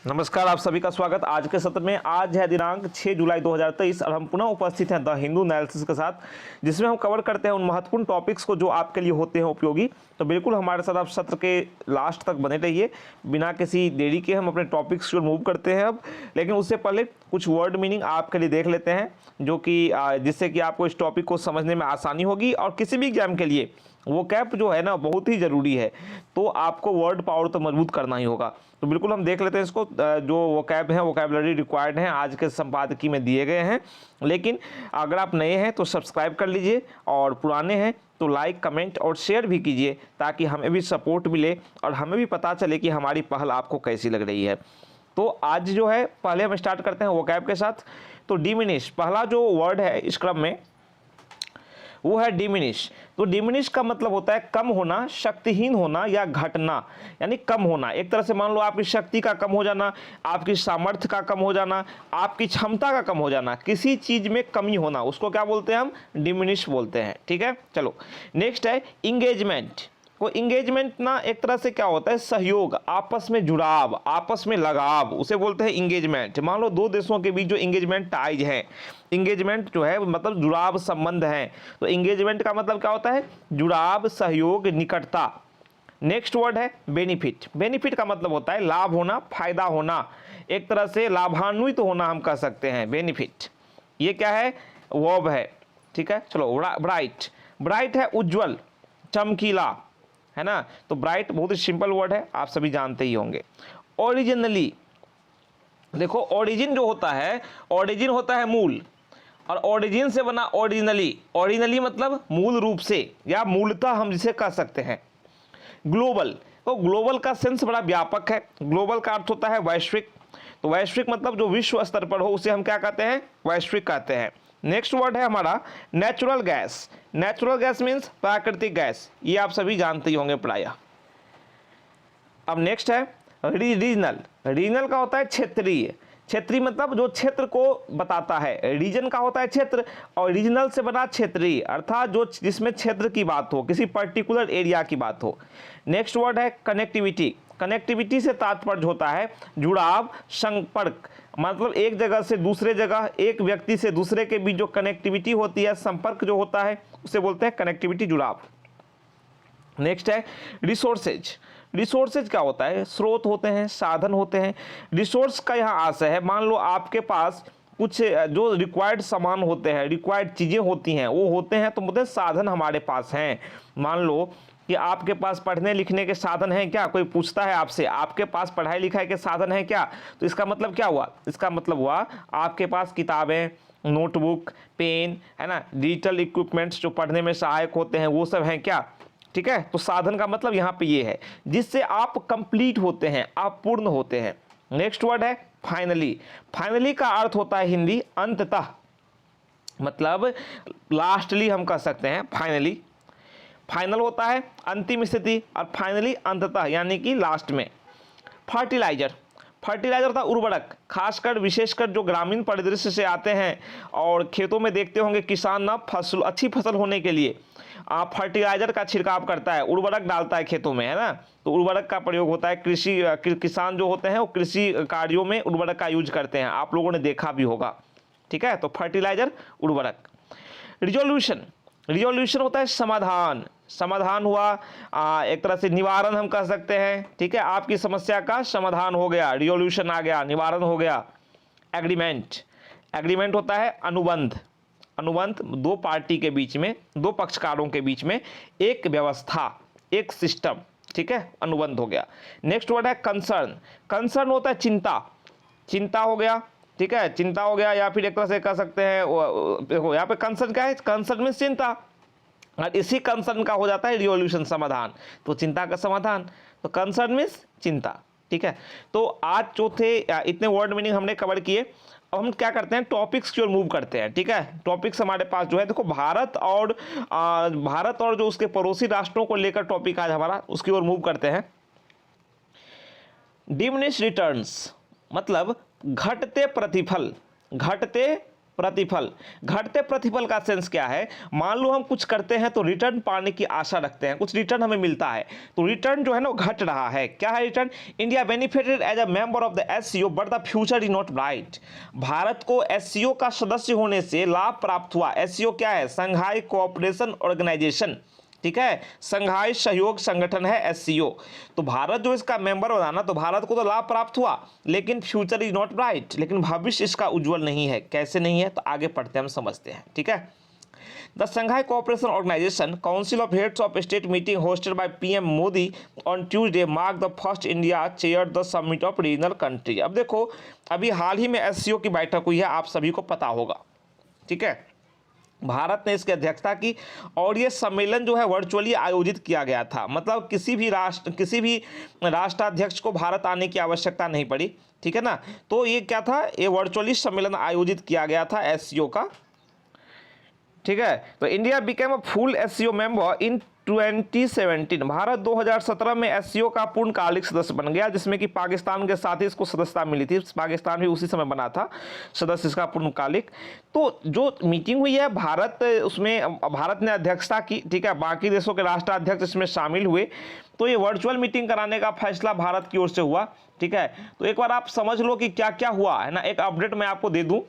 नमस्कार, आप सभी का स्वागत आज के सत्र में। आज है दिनांक 6 जुलाई 2023 और हम पुनः उपस्थित हैं द हिंदू एनालिसिस के साथ, जिसमें हम कवर करते हैं उन महत्वपूर्ण टॉपिक्स को जो आपके लिए होते हैं उपयोगी। तो बिल्कुल हमारे साथ आप सत्र के लास्ट तक बने रहिए। बिना किसी देरी के हम अपने टॉपिक्स को मूव करते हैं अब, लेकिन उससे पहले कुछ वर्ड मीनिंग आपके लिए देख लेते हैं, जो कि जिससे कि आपको इस टॉपिक को समझने में आसानी होगी और किसी भी एग्जाम के लिए वो कैप जो है ना बहुत ही ज़रूरी है। तो आपको वर्ड पावर तो मजबूत करना ही होगा। तो बिल्कुल हम देख लेते हैं इसको। जो वो कैप हैं, वोकैबुलरी रिक्वायर्ड हैं, आज के संपादकीय में दिए गए हैं। लेकिन अगर आप नए हैं तो सब्सक्राइब कर लीजिए और पुराने हैं तो लाइक, कमेंट और शेयर भी कीजिए, ताकि हमें भी सपोर्ट मिले और हमें भी पता चले कि हमारी पहल आपको कैसी लग रही है। तो आज जो है पहले हम स्टार्ट करते हैं वोकैब के साथ। तो डिमिनिश पहला जो वर्ड है इस क्रम में वो है डिमिनिश। तो डिमिनिश का मतलब होता है कम होना, शक्तिहीन होना या घटना, यानी कम होना। एक तरह से मान लो आपकी शक्ति का कम हो जाना, आपकी सामर्थ्य का कम हो जाना, आपकी क्षमता का कम हो जाना, किसी चीज में कमी होना, उसको क्या बोलते हैं हम? डिमिनिश बोलते हैं। ठीक है, चलो नेक्स्ट है इंगेजमेंट। वो इंगेजमेंट ना एक तरह से क्या होता है? सहयोग, आपस में जुड़ाव, आपस में लगाव, उसे बोलते हैं इंगेजमेंट। मान लो दो देशों के बीच जो इंगेजमेंट टाइज है, इंगेजमेंट जो है मतलब जुड़ाव, संबंध है। तो इंगेजमेंट का मतलब क्या होता है? जुड़ाव, सहयोग, निकटता। नेक्स्ट वर्ड है बेनिफिट। बेनिफिट का मतलब होता है लाभ होना, फायदा होना, एक तरह से लाभान्वित होना हम कह सकते हैं, बेनिफिट। ये क्या है? वर्ब है। ठीक है, चलो ब्राइट। ब्राइट है उज्जवल, चमकीला, है ना। तो ब्राइट बहुत ही सिंपल वर्ड है, आप सभी जानते ही होंगे। ओरिजिनली, देखो ओरिजिन जो होता है, ओरिजिन होता है मूल, और ओरिजिन से बना ओरिजिनली। ओरिजिनली मतलब मूल रूप से या मूलतः हम जिसे कह सकते हैं। ग्लोबल, तो ग्लोबल का सेंस बड़ा व्यापक है। ग्लोबल का अर्थ होता है वैश्विक। तो वैश्विक मतलब जो विश्व स्तर पर हो उसे हम क्या कहते हैं? वैश्विक कहते हैं। नेक्स्ट वर्ड है हमारा natural gas. Natural gas means प्राकृतिक गैस, ये आप सभी जानते ही होंगे प्रायः। अब नेक्स्ट है रीजनल। रीजनल का होता है क्षेत्रीय। क्षेत्रीय मतलब जो क्षेत्र को बताता है। रीजन का होता है क्षेत्र और रीजनल से बना क्षेत्रीय, अर्थात जो जिसमें क्षेत्र की बात हो, किसी पर्टिकुलर एरिया की बात हो। नेक्स्ट वर्ड है कनेक्टिविटी। कनेक्टिविटी से तात्पर्य होता है जुड़ाव, संपर्क, मतलब एक जगह से दूसरे जगह, एक व्यक्ति से दूसरे के बीच जो कनेक्टिविटी होती है, संपर्क जो होता है, उसे बोलते हैं कनेक्टिविटी, जुड़ाव। नेक्स्ट है रिसोर्सेज। रिसोर्सेज क्या होता है? स्रोत होते हैं, साधन होते हैं। रिसोर्स का यहाँ आशय है, मान लो आपके पास कुछ जो रिक्वायर्ड सामान होते हैं, रिक्वायर्ड चीज़ें होती हैं, वो होते हैं, तो मतलब साधन हमारे पास हैं। मान लो कि आपके पास पढ़ने लिखने के साधन हैं क्या? कोई पूछता है आपसे, आपके पास पढ़ाई लिखाई के साधन हैं क्या? तो इसका मतलब क्या हुआ? इसका मतलब हुआ आपके पास किताबें, नोटबुक, पेन, है ना, डिजिटल इक्विपमेंट्स जो पढ़ने में सहायक होते हैं, वो सब हैं क्या? ठीक है, तो साधन का मतलब यहाँ पे ये है जिससे आप कंप्लीट होते हैं, आप पूर्ण होते हैं। नेक्स्ट वर्ड है फाइनली। फाइनली का अर्थ होता है हिंदी अंततः, मतलब लास्टली हम कह सकते हैं फाइनली। फाइनल होता है अंतिम स्थिति और फाइनली अंततः यानी कि लास्ट में। फर्टिलाइजर। फर्टिलाइजर था उर्वरक, खासकर विशेषकर जो ग्रामीण परिदृश्य से आते हैं और खेतों में देखते होंगे किसान ना फसल, अच्छी फसल होने के लिए फर्टिलाइजर का छिड़काव करता है, उर्वरक डालता है खेतों में, है ना। तो उर्वरक का प्रयोग होता है, किसान जो होते हैं वो कृषि कार्यों में उर्वरक का यूज करते हैं, आप लोगों ने देखा भी होगा। ठीक है, तो फर्टिलाइजर, उर्वरक। रिजोल्यूशन। रिजोल्यूशन होता है समाधान। समाधान हुआ एक तरह से निवारण हम कह सकते हैं। ठीक है, आपकी समस्या का समाधान हो गया, रिजोल्यूशन आ गया, निवारण हो गया। एग्रीमेंट। एग्रीमेंट होता है अनुबंध। अनुबंध दो पार्टी के बीच में, दो पक्षकारों के बीच में एक व्यवस्था, एक सिस्टम। ठीक है, अनुबंध हो गया। नेक्स्ट वर्ड है कंसर्न। कंसर्न होता है चिंता। चिंता हो गया, ठीक है, चिंता हो गया, या फिर एक तरह से कह सकते हैं देखो यहाँ पे कंसर्न क्या है? कंसर्न में चिंता, और इसी कंसर्न का हो जाता है रिजोल्यूशन, समाधान। तो चिंता का समाधान, तो कंसर्न मीन्स चिंता। ठीक है, तो आज चौथे इतने वर्ड मीनिंग हमने कवर किए। अब हम क्या करते हैं, टॉपिक्स की ओर मूव करते हैं। ठीक है, टॉपिक्स हमारे पास जो है, देखो भारत और जो उसके पड़ोसी राष्ट्रों को लेकर टॉपिक आज हमारा, उसकी ओर मूव करते हैं। डिमिनिश रिटर्न्स मतलब घटते प्रतिफल। घटते प्रतिफल, घटते प्रतिफल का सेंस क्या है? मान लो हम कुछ करते हैं तो रिटर्न पाने की आशा रखते हैं, कुछ रिटर्न हमें मिलता है, तो रिटर्न जो है ना वो घट रहा है। क्या है return? India benefited as a member of the SCO but the future is not bright. Bharat को एससीओ का सदस्य होने से लाभ प्राप्त हुआ। एससीओ क्या है? संघाई कोऑपरेशन ऑर्गेनाइजेशन, ठीक है, संघाई सहयोग संगठन है एससीओ। तो भारत जो इसका मेंबर बना ना, तो भारत को तो लाभ प्राप्त हुआ, लेकिन फ्यूचर इज नॉट ब्राइट, लेकिन भविष्य इसका उज्जवल नहीं है। कैसे नहीं है? तो आगे पढ़ते हैं, हम समझते हैं, ठीक है। The Shanghai Cooperation Organization Council of Heads of State meeting hosted by PM Modi on Tuesday marked the first India chaired the summit of regional country। अब देखो, अभी हाल ही में एससीओ की बैठक हुई है, आप सभी को पता होगा, ठीक है। भारत ने इसकी अध्यक्षता की और ये सम्मेलन जो है वर्चुअली आयोजित किया गया था। मतलब किसी भी राष्ट्राध्यक्ष को भारत आने की आवश्यकता नहीं पड़ी, ठीक है ना। तो ये क्या था? ये वर्चुअली सम्मेलन आयोजित किया गया था एससीओ का, ठीक है। तो India became a full SCO member in 2017। Bharat 2017 में एससीओ का पूर्णकालिक सदस्य बन गया, जिसमें कि पाकिस्तान के साथ ही इसको सदस्यता मिली थी। पाकिस्तान भी उसी समय बना था सदस्य इसका पूर्णकालिक। तो जो मीटिंग हुई है उसमें भारत ने अध्यक्षता की, ठीक है। बाकी देशों के राष्ट्राध्यक्ष इसमें शामिल हुए। तो ये वर्चुअल मीटिंग कराने का फैसला भारत की ओर से हुआ, ठीक है। तो एक बार आप समझ लो कि क्या क्या हुआ है ना, एक अपडेट मैं आपको दे दूं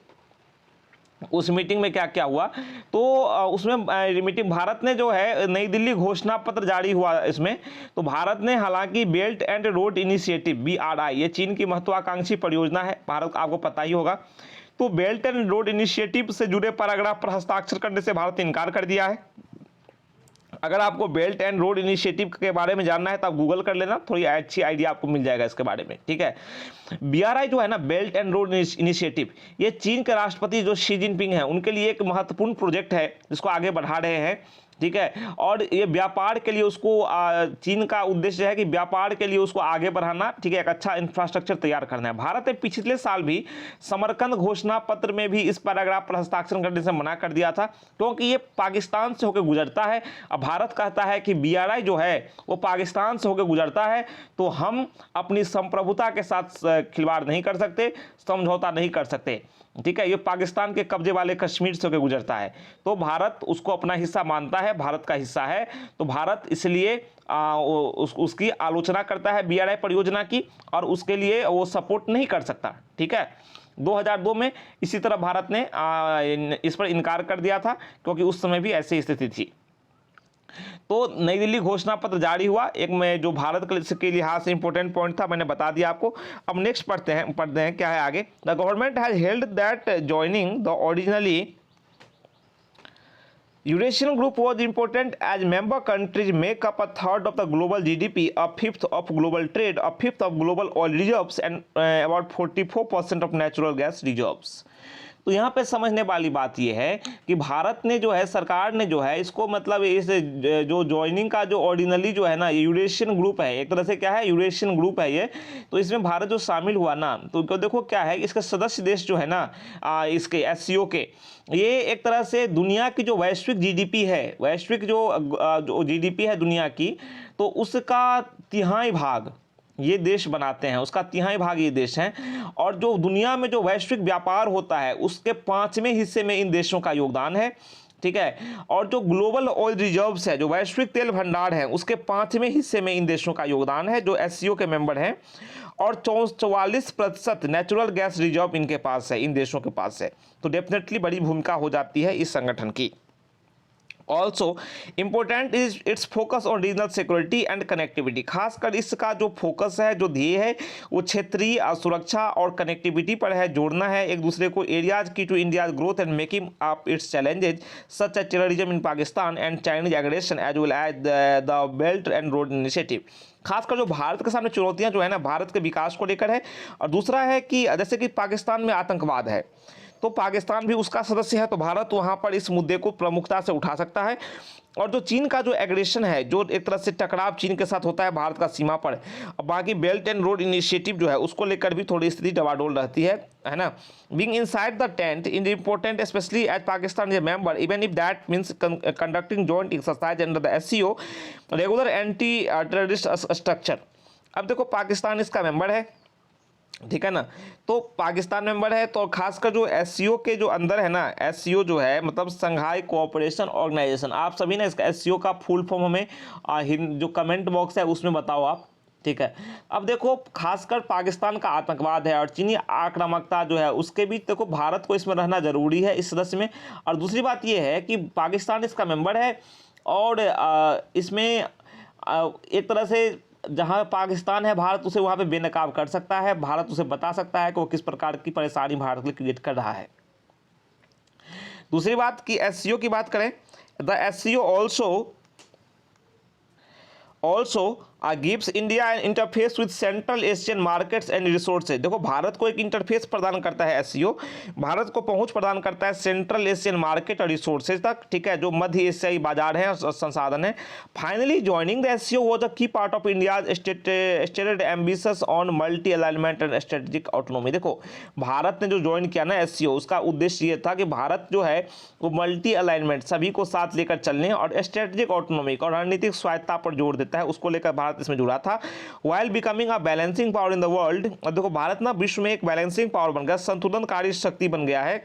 उस मीटिंग में क्या क्या हुआ। तो उसमें मीटिंग भारत ने जो है नई दिल्ली घोषणा पत्र जारी हुआ इसमें। तो भारत ने हालांकि belt and Road initiative BRI, ये चीन की महत्वाकांक्षी परियोजना है, भारत आपको पता ही होगा। तो बेल्ट एंड रोड इनिशिएटिव से जुड़े पैराग्राफ पर हस्ताक्षर करने से भारत ने इनकार कर दिया है। अगर आपको बेल्ट एंड रोड इनिशिएटिव के बारे में जानना है तो आप गूगल कर लेना, थोड़ी अच्छी आइडिया आपको मिल जाएगा इसके बारे में, ठीक है। BRI जो है ना, बेल्ट एंड रोड इनिशिएटिव, ये चीन के राष्ट्रपति जो शी जिनपिंग है उनके लिए एक महत्वपूर्ण प्रोजेक्ट है जिसको आगे बढ़ा रहे हैं, ठीक है। और ये व्यापार के लिए उसको चीन का उद्देश्य है कि व्यापार के लिए उसको आगे बढ़ाना, ठीक है, एक अच्छा इंफ्रास्ट्रक्चर तैयार करना है। भारत ने पिछले साल भी समरकंद घोषणा पत्र में भी इस पैराग्राफ पर हस्ताक्षर करने से मना कर दिया था, क्योंकि ये पाकिस्तान से होकर गुजरता है। अब भारत कहता है कि BRI जो है वो पाकिस्तान से होकर गुजरता है, तो हम अपनी संप्रभुता के साथ खिलवाड़ नहीं कर सकते, समझौता नहीं कर सकते, ठीक है। ये पाकिस्तान के कब्जे वाले कश्मीर से होकर गुजरता है, तो भारत उसको अपना हिस्सा मानता है, भारत का हिस्सा है। तो भारत इसलिए उसकी आलोचना करता है BRI परियोजना की, और उसके लिए वो सपोर्ट नहीं कर सकता, ठीक है। 2002 में इसी तरह भारत ने इस पर इनकार कर दिया था, क्योंकि उस समय भी ऐसी स्थिति थी। तो नई दिल्ली घोषणा पत्र जारी हुआ, एक में जो भारत के लिहाज से इंपॉर्टेंट पॉइंट था मैंने बता दिया आपको। अब नेक्स्ट पढ़ते हैं क्या है आगे। The government has held that joining the originally Eurasian group was important as member countries make up a third of the global GDP, a fifth of global trade, a fifth of global oil reserves, and about 44% of natural gas reserves। तो यहाँ पे समझने वाली बात यह है कि भारत ने जो है, सरकार ने जो है इसको, मतलब इस जो ज्वाइनिंग का जो ऑर्डिनली जो है ना, यूरेशियन ग्रुप है, एक तरह से क्या है, यूरेशियन ग्रुप है ये। तो इसमें भारत जो शामिल हुआ ना, तो देखो क्या है, इसके सदस्य देश जो है ना इसके एससीओ के, ये एक तरह से दुनिया की जो वैश्विक GDP है, वैश्विक जो GDP है दुनिया की, तो उसका तिहाई भाग ये देश बनाते हैं, उसका तिहाई भाग ये देश हैं। और जो दुनिया में जो वैश्विक व्यापार होता है उसके 5वें हिस्से में इन देशों का योगदान है, ठीक है। और जो ग्लोबल ऑयल रिजर्व्स है, जो वैश्विक तेल भंडार है, उसके 5वें हिस्से में इन देशों का योगदान है जो एससीओ के मेंबर हैं। और 44% नेचुरल गैस रिजर्व इनके पास है, इन देशों के पास है। तो डेफिनेटली बड़ी भूमिका हो जाती है इस संगठन की। Also important is it's focus on regional security and connectivity. खासकर इसका जो फोकस है, जो ध्येय है, वो क्षेत्रीय सुरक्षा और कनेक्टिविटी पर है, जोड़ना है एक दूसरे को। एरियाज की to India growth and making up its challenges such as terrorism in Pakistan and Chinese aggression as well as the Belt and Road Initiative. खासकर जो भारत के सामने चुनौतियां जो है ना, भारत के विकास को लेकर है। और दूसरा है कि जैसे कि पाकिस्तान में आतंकवाद है, तो पाकिस्तान भी उसका सदस्य है, तो भारत वहाँ पर इस मुद्दे को प्रमुखता से उठा सकता है। और जो चीन का जो एग्रेशन है, जो एक तरह से टकराव चीन के साथ होता है भारत का सीमा पर, और बाकी बेल्ट एंड रोड इनिशिएटिव जो है उसको लेकर भी थोड़ी स्थिति डवाडोल रहती है ना। Being inside the tent in important specially as Pakistan is a member, even if that means conducting joint exercise under the SCO regular anti terrorist structure. अब देखो, पाकिस्तान इसका मेंबर है, ठीक है ना। तो पाकिस्तान मेंबर है, तो खासकर जो एससीओ के जो अंदर है ना, एससीओ जो है मतलब संघाई कोऑपरेशन ऑर्गेनाइजेशन, आप सभी ने इसका एससीओ का फुल फॉर्म हमें जो कमेंट बॉक्स है उसमें बताओ आप, ठीक है। अब देखो खासकर पाकिस्तान का आतंकवाद है और चीनी आक्रामकता जो है उसके बीच देखो भारत को इसमें रहना जरूरी है इस सदस्य में। और दूसरी बात यह है कि पाकिस्तान इसका मेंबर है और इसमें एक तरह से जहां पाकिस्तान है भारत उसे वहां पे बेनकाब कर सकता है, भारत उसे बता सकता है कि वो किस प्रकार की परेशानी भारत के लिए क्रिएट कर रहा है। दूसरी बात कि एससीओ की बात करें, the SCO also gives India N interface with central Asian markets and resources. देखो भारत को एक इंटरफेस प्रदान करता है एससीओ, भारत को पहुंच प्रदान करता है सेंट्रल एशियन मार्केट और रिसोर्सेज तक, ठीक है, जो मध्य एशियाई बाजार हैं और संसाधन है। Finally joining the SCO was a key part of India's stated ambitions on multi alignment and strategic autonomy. देखो भारत ने जो ज्वाइन किया ना एससीओ, उसका उद्देश्य ये था कि भारत जो है वो मल्टी अलाइनमेंट सभी को साथ लेकर चलने और स्ट्रेटेजिक ऑटोनॉमी और रणनीतिक स्वायत्ता पर जोर देता है, उसको लेकर भारत इसमें जुड़ा था। While becoming a balancing power in the world, देखो भारत ना विश्व में एक बैलेंसिंग पावर बन गया, संतुलनकारी शक्ति बन गया है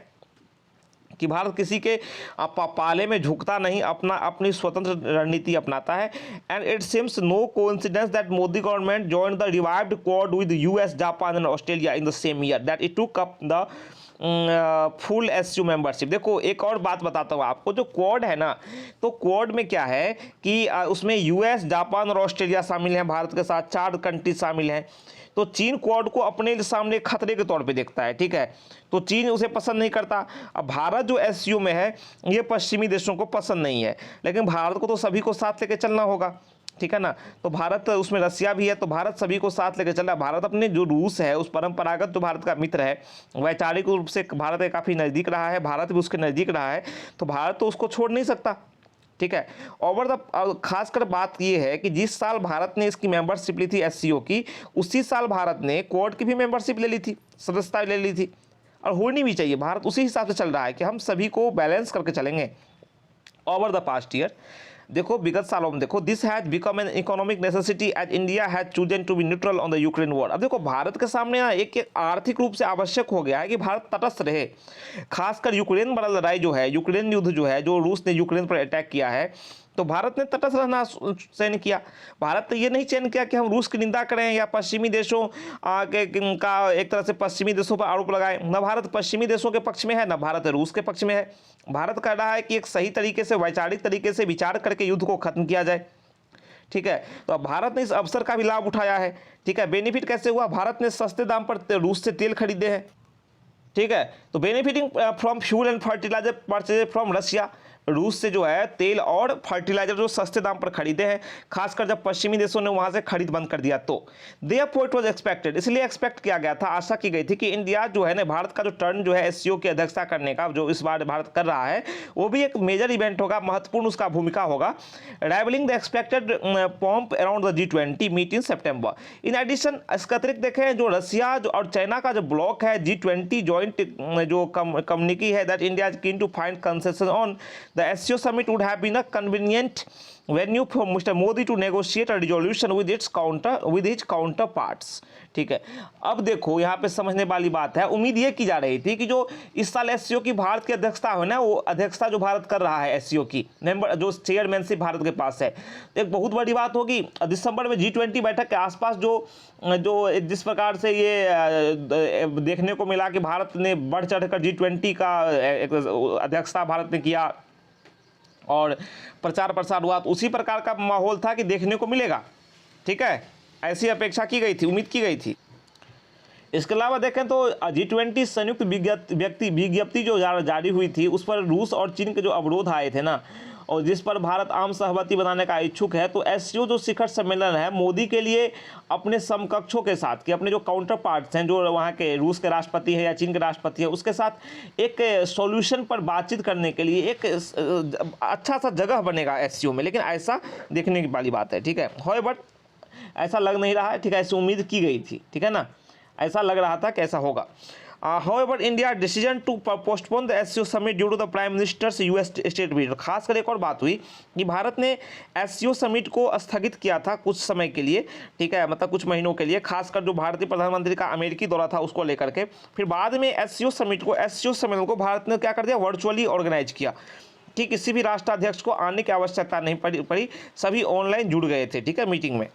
कि भारत किसी के पाले में झुकता नहीं, अपनी स्वतंत्र रणनीति अपनाता है। And it seems no coincidence that Modi government joined the revived Quad with US, Japan and Australia in the same year that it took up the full SCO membership. देखो एक और बात बताता हूँ आपको, जो क्वाड है ना, तो क्वाड में क्या है कि उसमें यूएस, जापान और ऑस्ट्रेलिया शामिल हैं, भारत के साथ 4 कंट्री शामिल हैं। तो चीन क्वाड को अपने सामने खतरे के तौर पे देखता है, ठीक है, तो चीन उसे पसंद नहीं करता। अब भारत जो एससीओ में है ये पश्चिमी देशों को पसंद नहीं है, लेकिन भारत को तो सभी को साथ लेके चलना होगा, ठीक है ना। तो भारत, उसमें रसिया भी है, तो भारत सभी को साथ लेकर चल रहा है। भारत अपने जो रूस है उस परंपरागत जो भारत का मित्र है, वैचारिक रूप से भारत के काफ़ी नज़दीक रहा है, भारत भी उसके नज़दीक रहा है, तो भारत तो उसको छोड़ नहीं सकता, ठीक है। ओवर द खासकर बात यह है कि जिस साल भारत ने इसकी मेंबरशिप ली थी एससीओ की, उसी साल भारत ने क्वाड की भी मेंबरशिप ले ली थी, सदस्यता ले ली थी, और होनी भी चाहिए। भारत उसी हिसाब से चल रहा है कि हम सभी को बैलेंस करके चलेंगे। ओवर द पास्ट ईयर, देखो विगत सालों में देखो, this has become an economic necessity as India has chosen to be neutral on the Ukraine war. अब देखो भारत के सामने एक आर्थिक रूप से आवश्यक हो गया है कि भारत तटस्थ रहे, खासकर यूक्रेन वाला लड़ाई जो है, यूक्रेन युद्ध जो है, जो रूस ने यूक्रेन पर अटैक किया है, तो भारत ने तटस्थ रहना चयन किया। भारत ने ये नहीं चयन किया कि हम रूस की निंदा करें या पश्चिमी देशों का एक तरह से पश्चिमी देशों पर आरोप लगाएं। न भारत पश्चिमी देशों के पक्ष में है, न भारत रूस के पक्ष में है। भारत कह रहा है कि एक सही तरीके से, वैचारिक तरीके से विचार करके युद्ध को खत्म किया जाए, ठीक है। तो अब भारत ने इस अवसर का भी लाभ उठाया है, ठीक है। बेनिफिट कैसे हुआ? भारत ने सस्ते दाम पर रूस से तेल खरीदे हैं, ठीक है। तो benefiting from fuel and fertiliser purchase from Russia, रूस से जो है तेल और फर्टिलाइजर जो सस्ते दाम पर खरीदे हैं, खासकर जब पश्चिमी देशों ने वहां से खरीद बंद कर दिया। तो देयरफॉर इट वाज एक्सपेक्टेड, इसलिए एक्सपेक्ट किया गया था, आशा की गई थी कि इंडिया जो है ना, भारत का जो टर्न जो है एससीओ की अध्यक्षता करने का, जो इस बार भारत कर रहा है, वो भी एक मेजर इवेंट होगा, महत्वपूर्ण उसका भूमिका होगा, rivalling the expected pomp around the G20 meet in September. In addition इसके अतिरिक्त देखें, जो रशिया और चाइना का जो ब्लॉक है G20 जॉइंट जो कम्युनिकी है, that India is keen to find concession on the SCO summit would have been a convenient venue for Mr. Modi to negotiate a resolution with his counterparts, ठीक है। अब देखो यहाँ पे समझने वाली बात है, उम्मीद ये की जा रही थी कि जो इस साल एससीओ की भारत की अध्यक्षता है ना, वो अध्यक्षता जो भारत कर रहा है एससीओ की, मेंबर जो चेयरमैनशिप भारत के पास है, एक बहुत बड़ी बात होगी। दिसंबर में G20 बैठक के आसपास जो जिस प्रकार से ये देखने को मिला कि भारत ने बढ़ चढ़कर G20 का अध्यक्षता भारत ने किया और प्रचार प्रसार हुआ, तो उसी प्रकार का माहौल था कि देखने को मिलेगा, ठीक है, ऐसी अपेक्षा की गई थी, उम्मीद की गई थी। इसके अलावा देखें तो G20 संयुक्त विज्ञप्ति जो जारी हुई थी, उस पर रूस और चीन के जो अवरोध आए थे ना, और जिस पर भारत आम सहमति बनाने का इच्छुक है, तो एससीओ जो शिखर सम्मेलन है मोदी के लिए अपने समकक्षों के साथ, कि अपने जो काउंटर पार्ट्स हैं, जो वहाँ के रूस के राष्ट्रपति है या चीन के राष्ट्रपति है, उसके साथ एक सॉल्यूशन पर बातचीत करने के लिए एक अच्छा सा जगह बनेगा एससीओ में। लेकिन ऐसा देखने की वाली बात है, ठीक है, हो बट ऐसा लग नहीं रहा है, ठीक है, ऐसी उम्मीद की गई थी, ठीक है ना, ऐसा लग रहा था कि ऐसा होगा। However, India decision to postpone the SCO summit due to the Prime Minister's US state visit। खासकर एक और बात हुई कि भारत ने SCO समिट को स्थगित किया था कुछ समय के लिए, ठीक है, मतलब कुछ महीनों के लिए, खासकर जो भारतीय प्रधानमंत्री का अमेरिकी दौरा था उसको लेकर के। फिर बाद में SCO समिट को, SCO सम्मेलन को भारत ने क्या कर दिया, वर्चुअली ऑर्गेनाइज किया। ठीक, किसी भी राष्ट्राध्यक्ष को आने की आवश्यकता नहीं पड़ी, सभी ऑनलाइन जुड़ गए थे, ठीक है, मीटिंग में।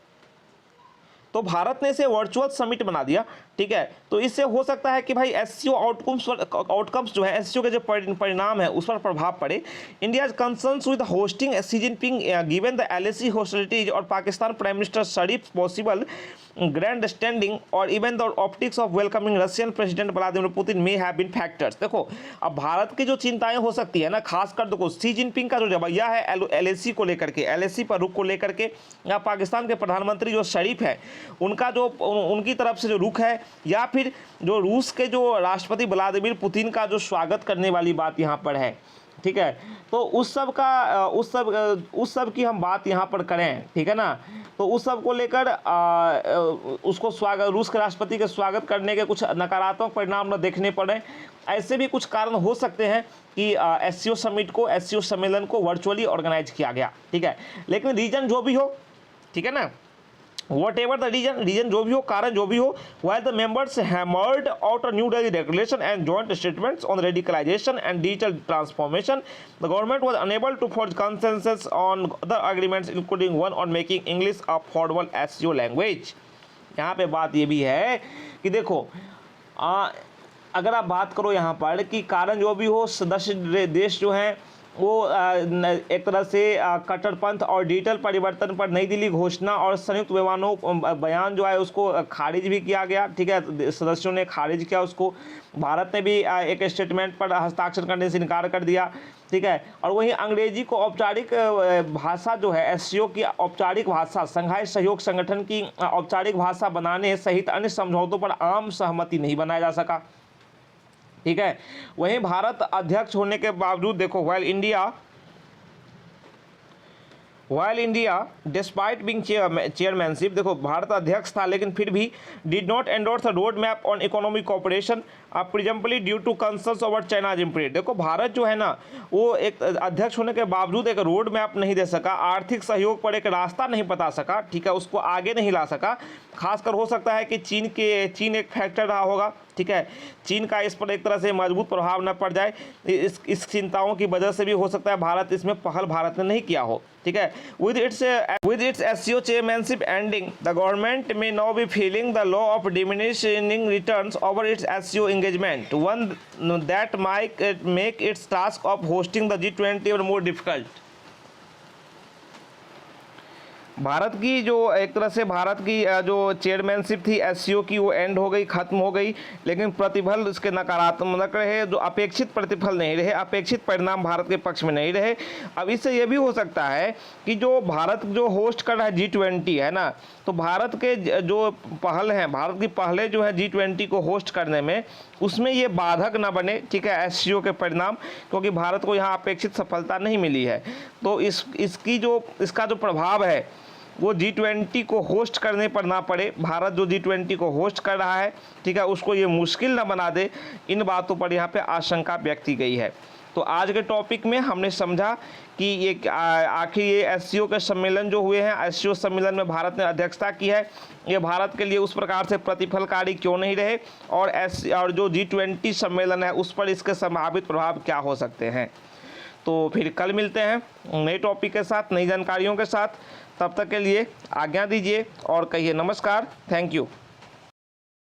तो भारत ने इसे वर्चुअल समिट बना दिया, ठीक है। तो इससे हो सकता है कि भाई SCO आउटकम्स जो है, SCO के जो परिणाम है उस पर प्रभाव पड़े। India concerns with hosting Xi Jinping given the LAC hostilities और Pakistan prime minister Sharif possible grandstanding और even the optics of welcoming Russian president Vladimir Putin may have been factors. देखो, अब भारत की जो चिंताएं हो सकती है ना, खासकर देखो शी जिनपिंग का जो रवैया है LAC को लेकर के, LAC पर रुख को लेकर के, या पाकिस्तान के प्रधानमंत्री जो शरीफ है उनका जो उनकी तरफ से जो रुख है, या फिर जो रूस के जो राष्ट्रपति व्लादिमीर पुतिन का जो स्वागत करने वाली बात यहाँ पर है, ठीक है। तो उस सब की हम बात यहाँ पर करें, ठीक है ना। तो उस सब को लेकर उसको रूस के राष्ट्रपति के स्वागत करने के कुछ नकारात्मक परिणाम न देखने पड़े। ऐसे भी कुछ कारण हो सकते हैं कि SCO समिट को, SCO सम्मेलन को वर्चुअली ऑर्गेनाइज किया गया, ठीक है। लेकिन रीजन जो भी हो, ठीक है ना, whatever the reason जो भी हो, कारण जो भी हो, while the members hammered out a New Delhi declaration and joint statements on radicalization and digital transformation, the government was unable to forge consensus on other agreements, including one on making English a formal SCO language। यहाँ पे बात ये भी है कि देखो, अगर आप बात करो यहाँ पर कि कारण जो भी हो, सदस्य देश जो हैं वो एक तरह से कट्टरपंथ और डिजिटल परिवर्तन पर नई दिल्ली घोषणा और संयुक्त बयान जो है उसको खारिज भी किया गया, ठीक है, सदस्यों ने खारिज किया उसको। भारत ने भी एक स्टेटमेंट पर हस्ताक्षर करने से इनकार कर दिया, ठीक है। और वहीं अंग्रेजी को औपचारिक भाषा जो है, SCO की औपचारिक भाषा, संघाई सहयोग संगठन की औपचारिक भाषा बनाने सहित अन्य समझौतों पर आम सहमति नहीं बनाया जा सका, ठीक है। वहीं भारत अध्यक्ष होने के बावजूद देखो, while India despite being chairmanship, देखो भारत अध्यक्ष था लेकिन फिर भी did not endorse the road map on economic cooperation presumably due to concerns over China's imprint। देखो भारत जो है ना, वो एक अध्यक्ष होने के बावजूद एक रोड मैप नहीं दे सका, आर्थिक सहयोग पर एक रास्ता नहीं बता सका, ठीक है, उसको आगे नहीं ला सका। खासकर हो सकता है कि चीन एक फैक्टर रहा होगा, ठीक है, चीन का इस पर एक तरह से मजबूत प्रभाव न पड़ जाए, इस चिंताओं की वजह से भी हो सकता है भारत इसमें पहल भारत ने नहीं किया हो, ठीक है। With its SCO chairmanship ending, the government may now be feeling the law of diminishing returns over its SCO engagement, one that might make its task of hosting the G20 even more difficult। Bharat की जो एक तरह से भारत की जो chairmanship थी SCO की, वो एंड हो गई, खत्म हो गई, लेकिन प्रतिफल इसके नकारात्मक रहे, जो अपेक्षित प्रतिफल नहीं रहे, अपेक्षित परिणाम भारत के पक्ष में नहीं रहे। अब इससे ये भी हो सकता है कि जो भारत जो होस्ट कर रहा है G20 है ना, तो भारत के जो पहल हैं, भारत की पहले जो है G20 को होस्ट करने में, उसमें ये बाधक ना बने, ठीक है, SCO के परिणाम, क्योंकि भारत को यहाँ अपेक्षित सफलता नहीं मिली है। तो इसका जो प्रभाव है वो G20 को होस्ट करने पर ना पड़े, भारत जो G20 को होस्ट कर रहा है, ठीक है, उसको ये मुश्किल ना बना दे, इन बातों पर यहाँ पे आशंका व्यक्त की गई है। तो आज के टॉपिक में हमने समझा कि ये आखिर ये SCO के सम्मेलन जो हुए हैं, SCO सम्मेलन में भारत ने अध्यक्षता की है, ये भारत के लिए उस प्रकार से प्रतिफलकारी क्यों नहीं रहे, और जो G20 सम्मेलन है उस पर इसके संभावित प्रभाव क्या हो सकते हैं। तो फिर कल मिलते हैं नए टॉपिक के साथ, नई जानकारियों के साथ। तब तक के लिए आज्ञा दीजिए और कहिए नमस्कार, थैंक यू।